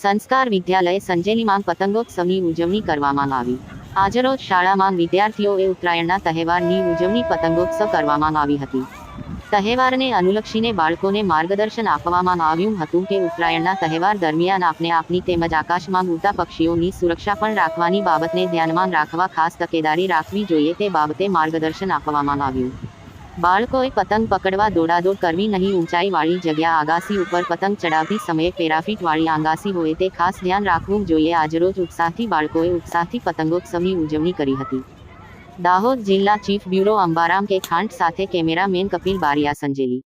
સંસ્કાર વિદ્યાલય સંજેલીમાં પતંગોત્સવની ઉજવણી કરવામાં આવી। આજરોજ શાળામાં વિદ્યાર્થીઓએ ઉત્તરાયણના તહેવારની ઉજવણી પતંગોત્સવ કરવામાં આવી હતી। તહેવારને અનુલક્ષીને બાળકોને માર્ગદર્શન આપવામાં આવ્યું હતું કે ઉત્તરાયણના તહેવાર દરમિયાન આપણે આપની તેમજ આકાશમાં ઉડતા પક્ષીઓની સુરક્ષા પણ રાખવાની બાબતને ધ્યાનમાં રાખવા ખાસ તકેદારી રાખવી જોઈએ તે બાબતે માર્ગદર્શન આપવામાં આવ્યું। બાળકોએ પતંગ પકડવા દોડાદોડ કરવી નહીં, ઊંચાઈવાળી જગ્યા આગાસી ઉપર પતંગ ચડાવતી સમયે પેરાફીટવાળી આગાસી હોય તે ખાસ ધ્યાન રાખવું જોઈએ। આજરોજ બાળકોએ ઉત્સાહથી પતંગોત્સવની ઉજવણી કરી હતી। દાહોદ જિલ્લા ચીફ બ્યુરો અંબારામ કે ખાંટ સાથે કેમેરામેન કપિલ બારિયા, સંજેલી।